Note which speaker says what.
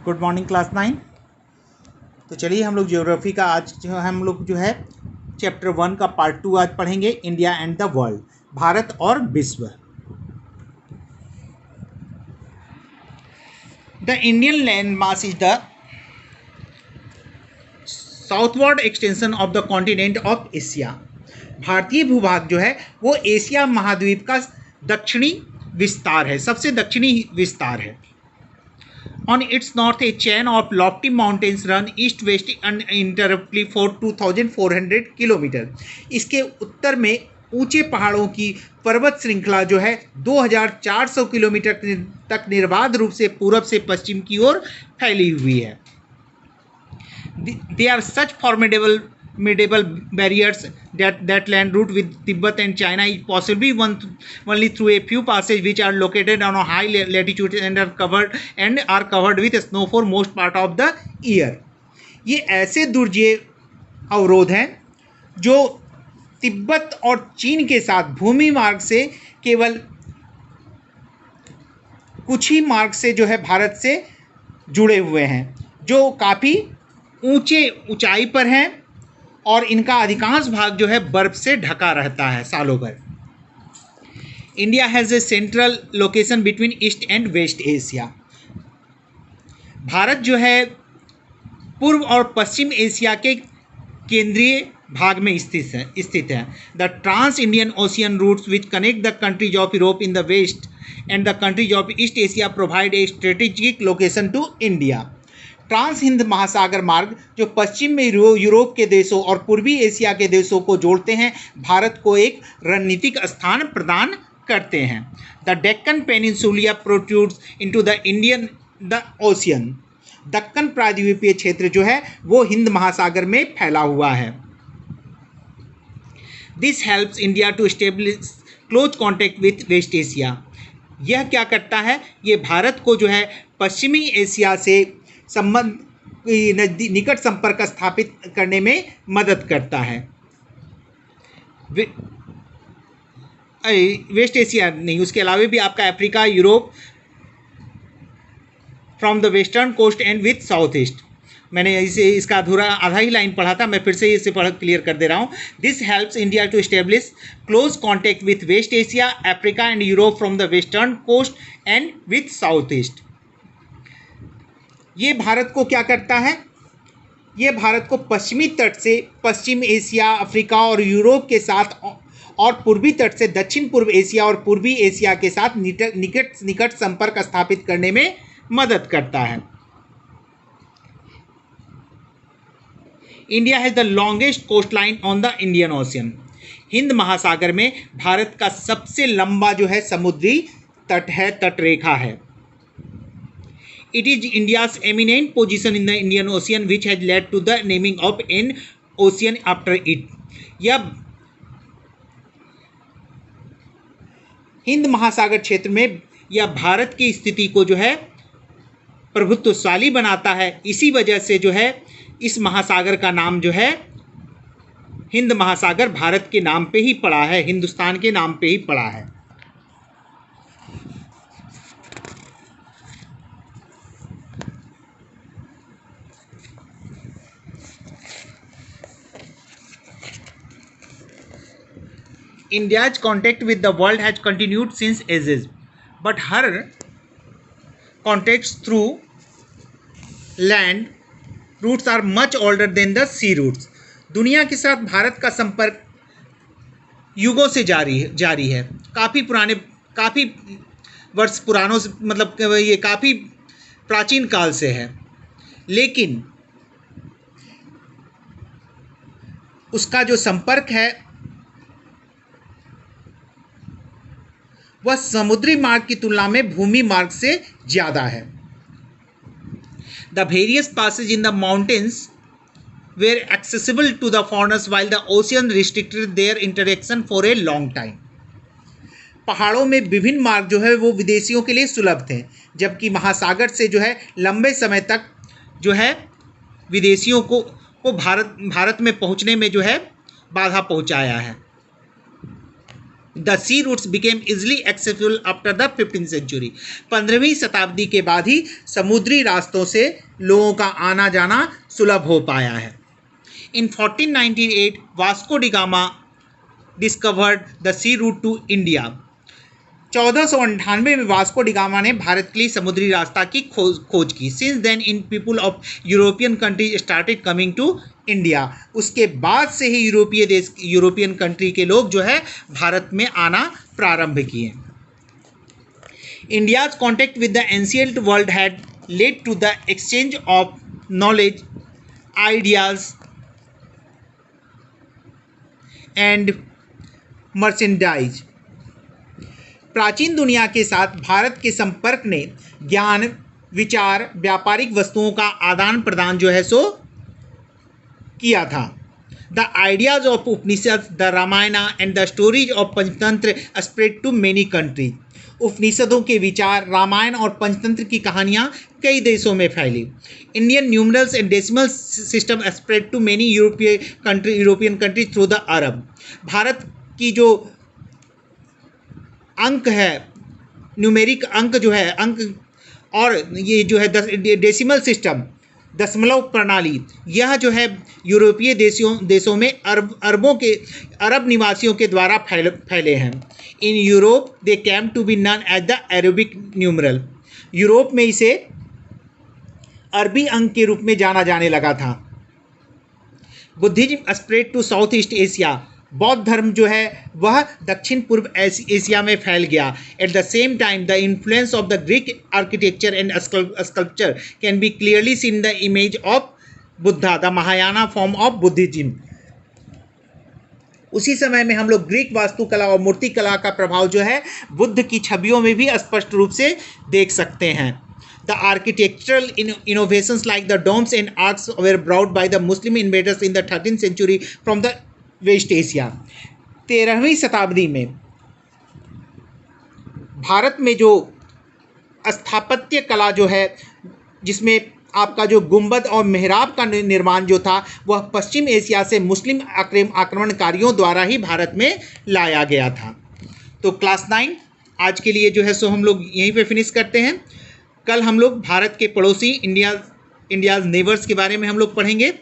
Speaker 1: Good morning class 9। तो चलिए हम लोग ज्योग्राफी का आज हम लोग चैप्टर 1 का पार्ट 2 आज पढ़ेंगे, India and the world, Bharat और विश्व। The Indian land mass is the southward extension of the continent of Asia. भारतीय भूभाग जो है वो एशिया महाद्वीप का दक्षिणी विस्तार है, सबसे दक्षिणी विस्तार है। On its north, a chain of lofty mountains run east-west uninterruptedly for 2,400 kilometre. इसके उत्तर में ऊंचे पहाड़ों की पर्वत श्रृंखला जो है 2,400 किलोमीटर तक निर्बाध रूप से पूरब से पश्चिम की ओर फैली हुई है। They are such formidable barriers that land route with Tibet and China is possibly only through a few passages which are located on a high latitude and are covered with snow for most part of the year। ये ऐसे दुर्जय अवरोध हैं जो तिब्बत और चीन के साथ भूमि मार्ग से केवल कुछ ही मार्ग से जो है भारत से जुड़े हुए हैं, जो काफ़ी ऊंचाई पर हैं और इनका अधिकांश भाग जो है बर्फ से ढका रहता है सालों भर। India has a central location between east and west Asia. Bharat जो है पूर्व और पश्चिम एशिया के केंद्रीय भाग में स्थित है। The trans Indian ocean routes which connect the countries of Europe in the west and the countries of east Asia provide a strategic location to India. Trans Hind महासागर मार्ग जो पश्चिम में यूरोप के देशों और पूर्वी एशिया के देशों को जोड़ते हैं, भारत को एक रणनीतिक स्थान प्रदान करते हैं। The Deccan peninsula protrudes into the ocean. Deccan प्रायद्वीपीय क्षेत्र जो है वो हिंद महासागर में फैला हुआ है। This helps India to establish close contact with west Asia. यह क्या करता है, ये भारत को जो है पश्चिमी एशिया से संबंध निकट संपर्क स्थापित करने में मदद करता है। वेस्ट एशिया नहीं, उसके अलावा भी आपका Africa, Europe from the western coast and with south east. मैंने इसका आधा ही लाइन पढ़ा था, मैं फिर से इसे क्लियर कर दे रहा हूँ। This helps India to establish close contact with west Asia, Africa and Europe from the western coast and with south east. ये भारत को क्या करता है, ये भारत को पश्चिमी तट से पश्चिम एशिया, अफ्रीका और यूरोप के साथ और पूर्वी तट से दक्षिण पूर्व एशिया और पूर्वी एशिया के साथ निकट संपर्क स्थापित करने में मदद करता है। India has the longest coast line on the Indian ocean. Hind महासागर में भारत का सबसे लंबा जो है समुद्री तट है, तटरेखा है। It is India's eminent position in the Indian Ocean which has led to the naming of an ocean after it। यह हिंद महासागर क्षेत्र में यह भारत की स्थिति को जो है प्रभुत्वशाली बनाता है। इसी वजह से जो है इस महासागर का नाम जो है हिंद महासागर भारत के नाम पे ही पड़ा है, हिंदुस्तान के नाम पे ही पड़ा है। India's contact with the world has continued since ages, but her contacts through land routes are much older than the sea routes। दुनिया के साथ भारत का संपर्क युगों से जारी है, काफ़ी वर्ष पुरानों से, मतलब ये काफ़ी प्राचीन काल से है, लेकिन उसका जो संपर्क है वह समुद्री मार्ग की तुलना में भूमि मार्ग से ज़्यादा है। The various passes in the mountains were accessible to the foreigners while the ocean restricted their interaction for a long time. पहाड़ों में विभिन्न मार्ग जो है वो विदेशियों के लिए सुलभ थे, जबकि महासागर से जो है लंबे समय तक जो है विदेशियों को भारत में पहुंचने में जो है बाधा पहुंचाया है। The sea routes became easily accessible after the 15th century. 15वीं शताब्दी के बाद ही समुद्री रास्तों से लोगों का आना जाना सुलभ हो पाया है। In 1498 Vasco da Gama discovered the sea route to India. 1498 में वास्को डी गामा ने भारत के लिए समुद्री रास्ता की खोज की। Since then in people of European country started coming to India. उसके बाद से ही यूरोपियन कंट्री के लोग जो है भारत में आना प्रारंभ किए। India's contact with the ancient world had led to the exchange of knowledge, ideas and merchandise. प्राचीन दुनिया के साथ भारत के संपर्क ने ज्ञान, विचार, व्यापारिक वस्तुओं का आदान प्रदान जो है सो किया था। The ideas of Upanishad, the Ramayana and the stories of Panchatantra spread to many countries. उपनिषदों के विचार, रामायण और पंचतंत्र की कहानियाँ कई देशों में फैली। Indian numerals and decimal system spread to many European country through the Arab. भारत की जो अंक है, न्यूमेरिक अंक जो है, अंक और ये जो है डेसिमल सिस्टम, दशमलव प्रणाली, यह जो है यूरोपीय देशों में अरब निवासियों के द्वारा फैले हैं। In Europe they came to be known as the Arabic numeral. Europe में इसे अरबी अंक के रूप में जाना जाने लगा था। Buddhism spread to south east Asia. बौद्ध धर्म जो है वह दक्षिण पूर्व एशिया में फैल गया। At the same time the influence of the Greek architecture and sculpture can be clearly seen the image of Buddha, the Mahayana form of Buddhism. उसी समय में हम लोग ग्रीक वास्तुकला और मूर्तिकला का प्रभाव जो है बुद्ध की छवियों में भी स्पष्ट रूप से देख सकते हैं। The architectural innovations like the domes and arcs were brought by the Muslim invaders in the 13th century from the West Asia। 13वीं शताब्दी में भारत में जो स्थापत्य कला जो है, जिसमें आपका जो गुंबद और मेहराब का निर्माण जो था वह पश्चिम एशिया से मुस्लिम आक्रमणकारियों द्वारा ही भारत में लाया गया था। तो क्लास 9 आज के लिए जो है सो हम लोग यहीं पे फिनिश करते हैं। कल हम लोग भारत के पड़ोसी इंडियाज़ नेबर्स के बारे में हम लोग पढ़ेंगे।